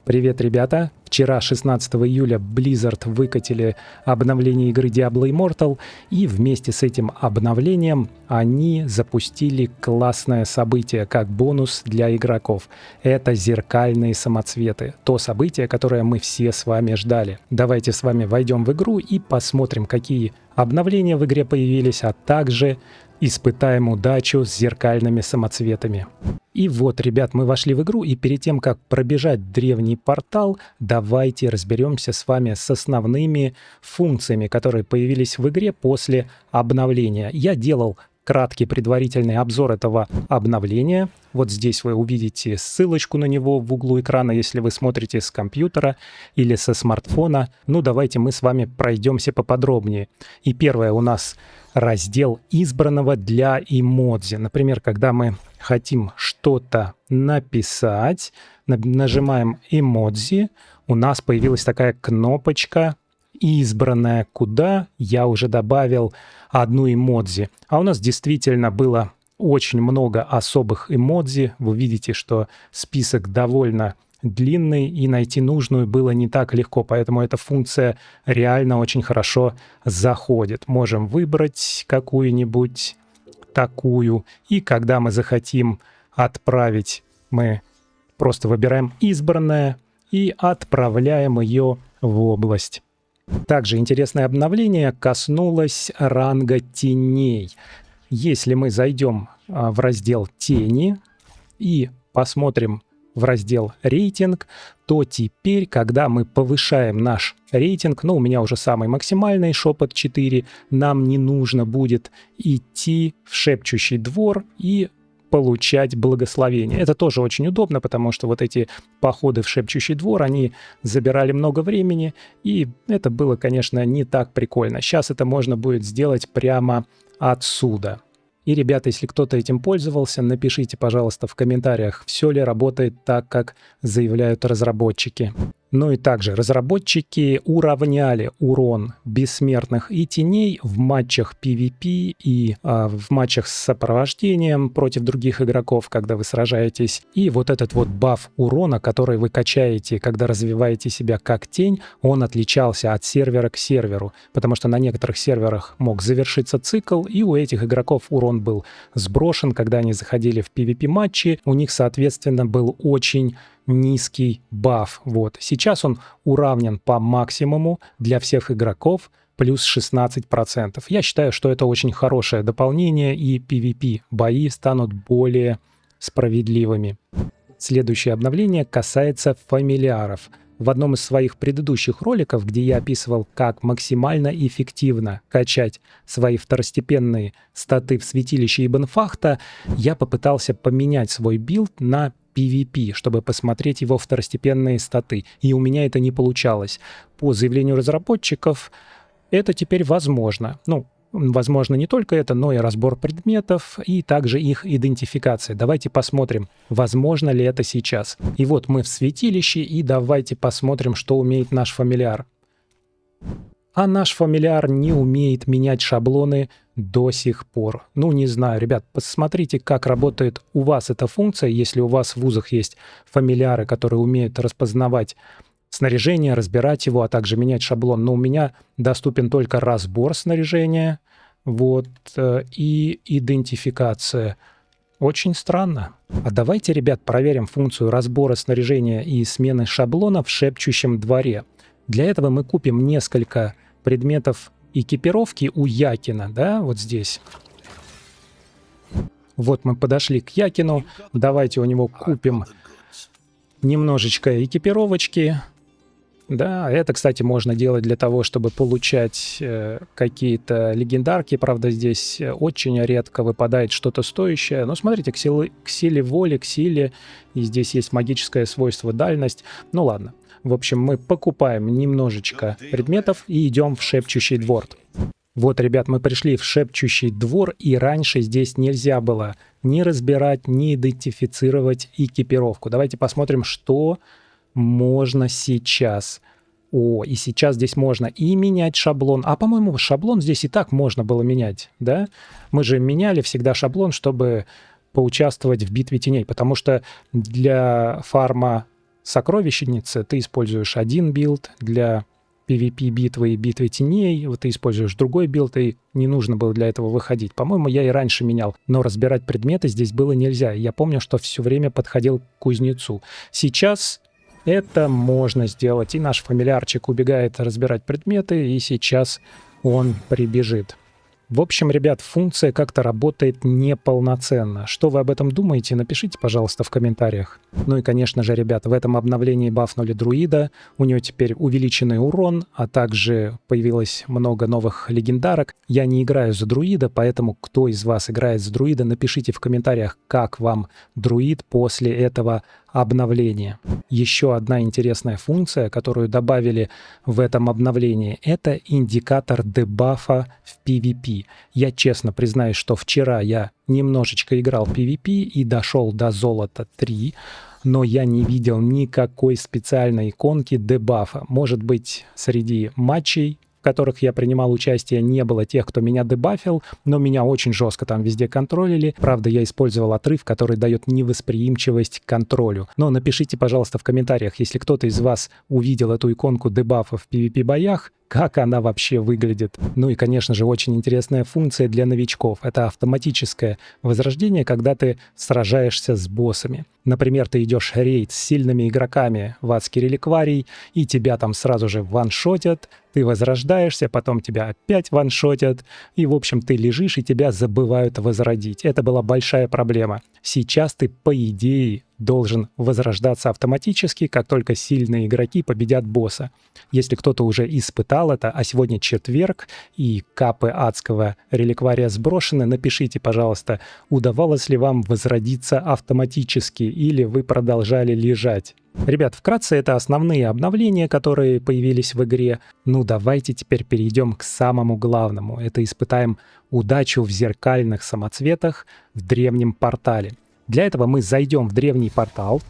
Привет, ребята! Вчера, 16 июля, Blizzard выкатили обновление игры Diablo Immortal, и вместе с этим обновлением они запустили классное событие как бонус для игроков. Это зеркальные самоцветы. То событие, которое мы все с вами ждали. Давайте с вами войдем в игру и посмотрим, какие обновления в игре появились, а также испытаем удачу с зеркальными самоцветами. И вот, ребят, мы вошли в игру, и перед тем, как пробежать древний портал, давайте разберемся с вами с основными функциями, которые появились в игре после обновления. Я делал краткий предварительный обзор этого обновления. Вот здесь вы увидите ссылочку на него в углу экрана, если вы смотрите с компьютера или со смартфона. Ну, давайте мы с вами пройдемся поподробнее. И первое у нас раздел избранного для эмодзи. Например, когда мы хотим что-то написать, нажимаем эмодзи, у нас появилась такая кнопочка избранная, куда я уже добавил одну эмодзи. А у нас действительно было очень много особых эмодзи. Вы видите, что список довольно длинный, и найти нужную было не так легко, поэтому эта функция реально очень хорошо заходит. Можем выбрать какую-нибудь такую, и когда мы захотим отправить, мы просто выбираем избранное и отправляем ее в область. Также интересное обновление коснулось ранга теней. Если мы зайдем в раздел «Тени» и посмотрим в раздел «Рейтинг», то теперь, когда мы повышаем наш рейтинг, у меня уже самый максимальный, шепот 4, нам не нужно будет идти в шепчущий двор и получать благословение. Это тоже очень удобно, потому что вот эти походы в шепчущий двор, они забирали много времени, и это было, конечно, не так прикольно. Сейчас это можно будет сделать прямо отсюда. И, ребята, если кто-то этим пользовался, напишите, пожалуйста, в комментариях, все ли работает так, как заявляют разработчики. Ну и также разработчики уравняли урон бессмертных и теней в матчах PvP и в матчах с сопровождением против других игроков, когда вы сражаетесь. И вот этот вот баф урона, который вы качаете, когда развиваете себя как тень, он отличался от сервера к серверу, потому что на некоторых серверах мог завершиться цикл, и у этих игроков урон был сброшен, когда они заходили в PvP-матчи, у них, соответственно, был очень низкий баф. Вот. Сейчас он уравнен по максимуму для всех игроков, плюс 16%. Я считаю, что это очень хорошее дополнение, и PvP-бои станут более справедливыми. Следующее обновление касается фамильяров. В одном из своих предыдущих роликов, где я описывал, как максимально эффективно качать свои второстепенные статы в святилище Ибн-Фахта, я попытался поменять свой билд на PvP, чтобы посмотреть его второстепенные статы. И у меня это не получалось. По заявлению разработчиков, это теперь возможно. Возможно не только это, но и разбор предметов, и также их идентификация. Давайте посмотрим, возможно ли это сейчас. И вот мы в святилище, и давайте посмотрим, что умеет наш фамильяр. А наш фамильяр не умеет менять шаблоны до сих пор. Не знаю, ребят, посмотрите, как работает у вас эта функция, если у вас в вузах есть фамильяры, которые умеют распознавать снаряжение, разбирать его, а также менять шаблон. Но у меня доступен только разбор снаряжения, и идентификация. Очень странно. А давайте, ребят, проверим функцию разбора снаряжения и смены шаблона в шепчущем дворе. Для этого мы купим несколько предметов экипировки у Якина, да, вот здесь. Вот мы подошли к Якину. Давайте у него купим немножечко экипировочки. Да, это, кстати, можно делать для того, чтобы получать какие-то легендарки. Правда, здесь очень редко выпадает что-то стоящее. Но смотрите, к силе воли, к силе. И здесь есть магическое свойство дальность. Ну ладно. В общем, мы покупаем немножечко предметов и идем в шепчущий двор. Вот, ребят, мы пришли в шепчущий двор, и раньше здесь нельзя было ни разбирать, ни идентифицировать экипировку. Давайте посмотрим, что можно сейчас. И сейчас здесь можно и менять шаблон. А, по-моему, шаблон здесь и так можно было менять, да? Мы же меняли всегда шаблон, чтобы поучаствовать в битве теней, потому что для фарма сокровищнице ты используешь один билд, для PvP-битвы и битвы теней вот ты используешь другой билд, и не нужно было для этого выходить. По-моему, я и раньше менял, но разбирать предметы здесь было нельзя. Я помню, что все время подходил к кузнецу. Сейчас это можно сделать, и наш фамильярчик убегает разбирать предметы, и сейчас он прибежит. В общем, ребят, функция как-то работает неполноценно. Что вы об этом думаете, напишите, пожалуйста, в комментариях. Ну и, конечно же, ребят, в этом обновлении бафнули друида. У него теперь увеличенный урон, а также появилось много новых легендарок. Я не играю за друида, поэтому кто из вас играет за друида, напишите в комментариях, как вам друид после этого обновления. Еще одна интересная функция, которую добавили в этом обновлении, это индикатор дебафа в PvP. Я честно признаюсь, что вчера я немножечко играл в PvP и дошел до золота 3, но я не видел никакой специальной иконки дебафа. Может быть, среди матчей, в которых я принимал участие, не было тех, кто меня дебафил, но меня очень жестко там везде контролили. Правда, я использовал отрыв, который дает невосприимчивость к контролю. Но напишите, пожалуйста, в комментариях, если кто-то из вас увидел эту иконку дебафа в PvP-боях, как она вообще выглядит. Ну и, конечно же, очень интересная функция для новичков. Это автоматическое возрождение, когда ты сражаешься с боссами. Например, ты идешь рейд с сильными игроками в адский реликварий, и тебя там сразу же ваншотят, ты возрождаешься, потом тебя опять ваншотят, и, в общем, ты лежишь, и тебя забывают возродить. Это была большая проблема. Сейчас ты, по идее, должен возрождаться автоматически, как только сильные игроки победят босса. Если кто-то уже испытал это, а сегодня четверг, и капы адского реликвария сброшены, напишите, пожалуйста, удавалось ли вам возродиться автоматически, или вы продолжали лежать. Ребят, вкратце это основные обновления, которые появились в игре. Ну давайте теперь перейдем к самому главному. Это испытаем удачу в зеркальных самоцветах в древнем портале. Для этого мы зайдем в древний портал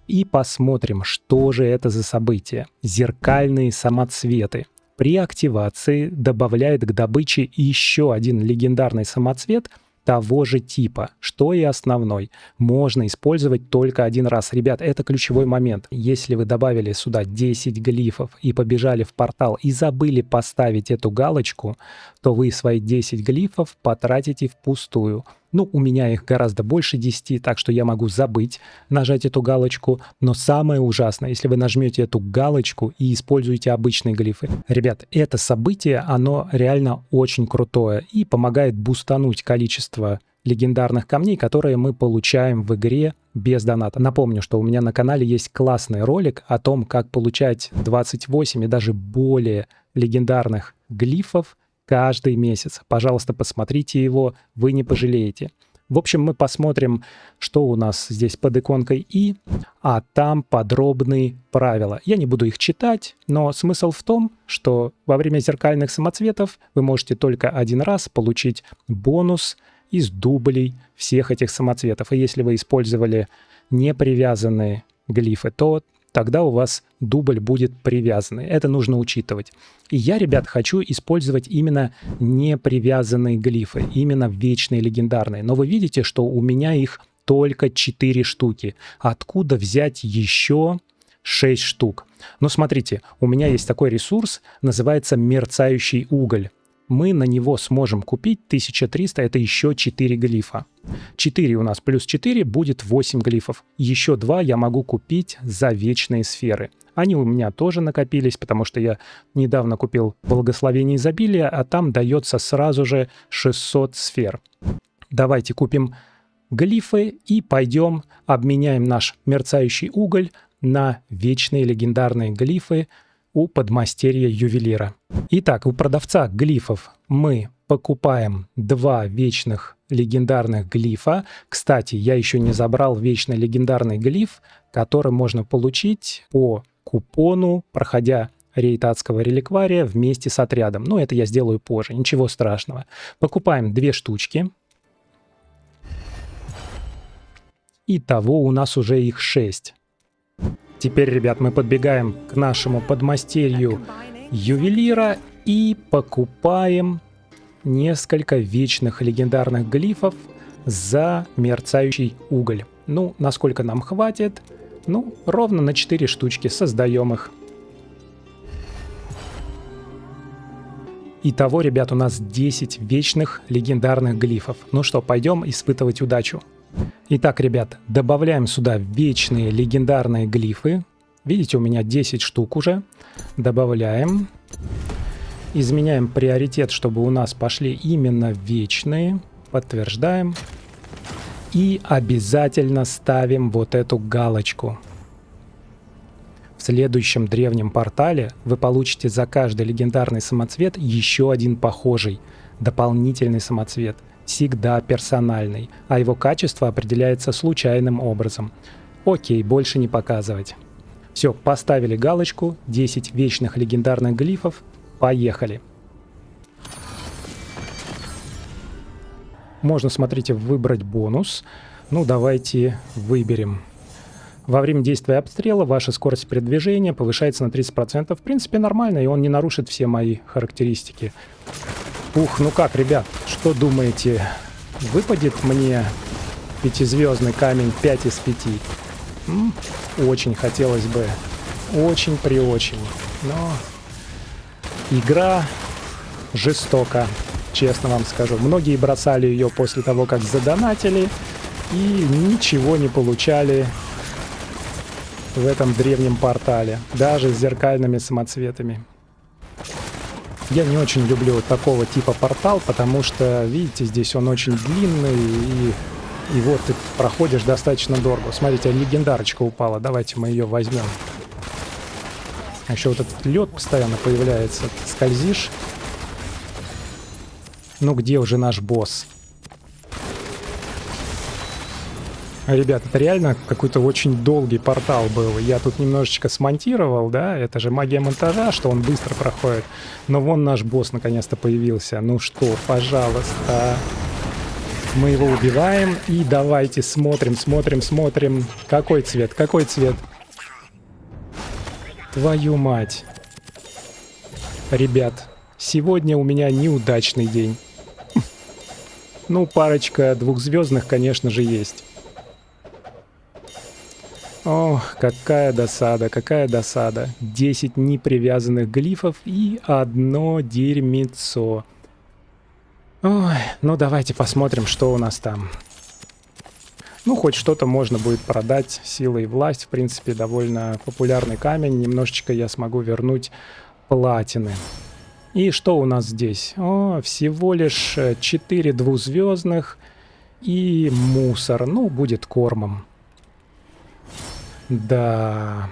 и посмотрим, что же это за событие. Зеркальные самоцветы. При активации добавляет к добыче еще один легендарный самоцвет того же типа, что и основной. Можно использовать только один раз. Ребят, это ключевой момент. Если вы добавили сюда 10 глифов и побежали в портал и забыли поставить эту галочку, то вы свои 10 глифов потратите впустую. Ну, у меня их гораздо больше 10, так что я могу забыть нажать эту галочку. Но самое ужасное, если вы нажмете эту галочку и используете обычные глифы. Ребят, это событие, оно реально очень крутое и помогает бустануть количество легендарных камней, которые мы получаем в игре без доната. Напомню, что у меня на канале есть классный ролик о том, как получать 28 и даже более легендарных глифов каждый месяц. Пожалуйста, посмотрите его, вы не пожалеете. В общем, мы посмотрим, что у нас здесь под иконкой «И», а там подробные правила. Я не буду их читать, но смысл в том, что во время зеркальных самоцветов вы можете только один раз получить бонус из дублей всех этих самоцветов. И если вы использовали непривязанные глифы, то тогда у вас дубль будет привязанный. Это нужно учитывать. И я, ребят, хочу использовать именно непривязанные глифы, именно вечные легендарные. Но вы видите, что у меня их только 4 штуки. Откуда взять еще 6 штук? Ну, смотрите, у меня есть такой ресурс, называется мерцающий уголь. Мы на него сможем купить 1300, это еще 4 глифа. 4 у нас плюс 4 будет 8 глифов. Еще 2 я могу купить за вечные сферы. Они у меня тоже накопились, потому что я недавно купил благословение изобилия, а там дается сразу же 600 сфер. Давайте купим глифы и пойдем обменяем наш мерцающий уголь на вечные легендарные глифы у подмастерья ювелира. Итак, у продавца глифов мы покупаем 2 вечных легендарных глифа. Кстати, я еще не забрал вечный легендарный глиф, который можно получить по купону, проходя рейд адского реликвария вместе с отрядом. Но это я сделаю позже, ничего страшного. Покупаем 2 штучки. Итого у нас уже их 6. Теперь, ребят, мы подбегаем к нашему подмастерью ювелира и покупаем несколько вечных легендарных глифов за мерцающий уголь. Ну, насколько нам хватит, Ну, ровно на 4 штучки. Создаем их. Итого, ребят, у нас 10 вечных легендарных глифов. Ну что, пойдем испытывать удачу. Итак, ребят, добавляем сюда вечные легендарные глифы. Видите, у меня 10 штук уже. Добавляем. Изменяем приоритет, чтобы у нас пошли именно вечные. Подтверждаем. И обязательно ставим вот эту галочку. В следующем древнем портале вы получите за каждый легендарный самоцвет еще один похожий, дополнительный самоцвет, всегда персональный, а его качество определяется случайным образом. Окей, больше не показывать. Все, поставили галочку, 10 вечных легендарных глифов, поехали. Можно, смотрите, выбрать бонус. Ну, давайте выберем. Во время действия обстрела ваша скорость передвижения повышается на 30%. В принципе, нормально, и он не нарушит все мои характеристики. Ух, ну как, ребят, что думаете? Выпадет мне 5-звездный камень 5 из 5? Очень хотелось бы. Очень-преочень. Но игра жестока. Честно вам скажу. Многие бросали ее после того, как задонатили, и ничего не получали в этом древнем портале. Даже с зеркальными самоцветами. Я не очень люблю такого типа портал, потому что, видите, здесь он очень длинный, и вот ты проходишь достаточно дорого. Смотрите, легендарочка упала. Давайте мы ее возьмем. А еще вот этот лед постоянно появляется. Ты скользишь. Ну где уже наш босс? Ребят, это реально какой-то очень долгий портал был. Я тут немножечко смонтировал, да? Это же магия монтажа, что он быстро проходит. Но вон наш босс наконец-то появился. Ну что, пожалуйста. Мы его убиваем. И давайте смотрим. Какой цвет? Какой цвет? Твою мать. Ребят, сегодня у меня неудачный день. Ну, парочка двухзвездных, конечно же, есть. Ох, какая досада, какая досада. 10 непривязанных глифов и одно дерьмецо. Ой, ну давайте посмотрим, что у нас там. Ну, хоть что-то можно будет продать. Сила и власть, в принципе, довольно популярный камень. Немножечко я смогу вернуть платины. И что у нас здесь? О, всего лишь 4 двузвездных и мусор. Ну, будет кормом. Да.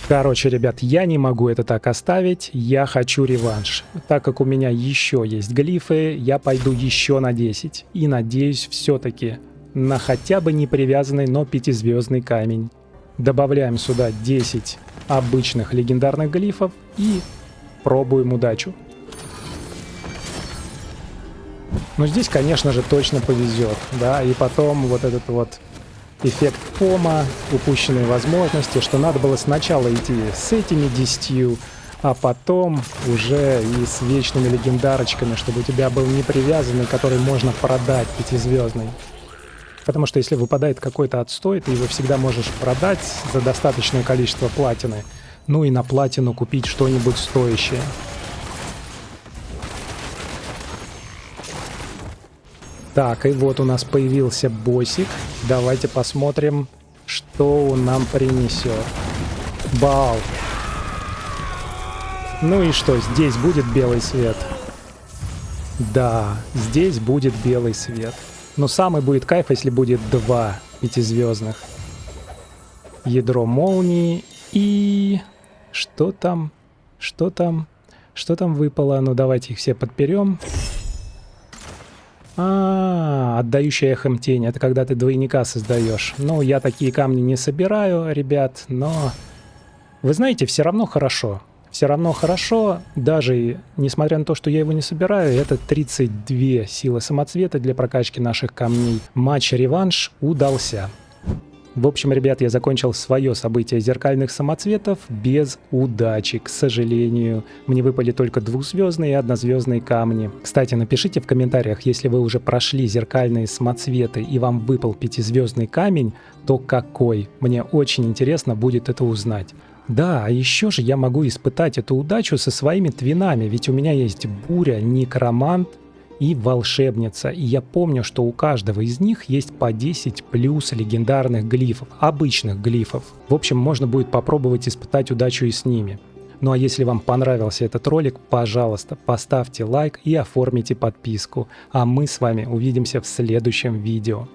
Короче, ребят, я не могу это так оставить. Я хочу реванш. Так как у меня еще есть глифы, я пойду еще на 10. И надеюсь все-таки на хотя бы не привязанный, но 5-звездный камень. Добавляем сюда 10 обычных легендарных глифов и пробуем удачу. Но здесь, конечно же, точно повезет, да, и потом вот этот вот эффект пома, упущенные возможности, что надо было сначала идти с этими 10, а потом уже и с вечными легендарочками, чтобы у тебя был не привязанный, который можно продать 5-звездный. Потому что если выпадает какой-то отстой, ты его всегда можешь продать за достаточное количество платины. Ну и на платину купить что-нибудь стоящее. Так, и вот у нас появился боссик. Давайте посмотрим, что он нам принесет. Бау! Ну и что, здесь будет белый свет? Да, здесь будет белый свет. Но самый будет кайф, если будет 2 5-звездных. Ядро молнии и... Что там? Что там? Что там выпало? Ну давайте их все подперем. Отдающая эхом тень. Это когда ты двойника создаешь. Ну, я такие камни не собираю, ребят, но... Вы знаете, все равно хорошо. Все равно хорошо, даже несмотря на то, что я его не собираю, это 32 силы самоцвета для прокачки наших камней. Матч-реванш удался. В общем, ребят, я закончил свое событие зеркальных самоцветов без удачи, к сожалению. Мне выпали только двухзвездные и однозвездные камни. Кстати, напишите в комментариях, если вы уже прошли зеркальные самоцветы и вам выпал пятизвездный камень, то какой? Мне очень интересно будет это узнать. Да, а еще же я могу испытать эту удачу со своими твинами, ведь у меня есть буря, некромант и волшебница. И я помню, что у каждого из них есть по 10 плюс легендарных глифов, обычных глифов. В общем, можно будет попробовать испытать удачу и с ними. Ну а если вам понравился этот ролик, пожалуйста, поставьте лайк и оформите подписку. А мы с вами увидимся в следующем видео.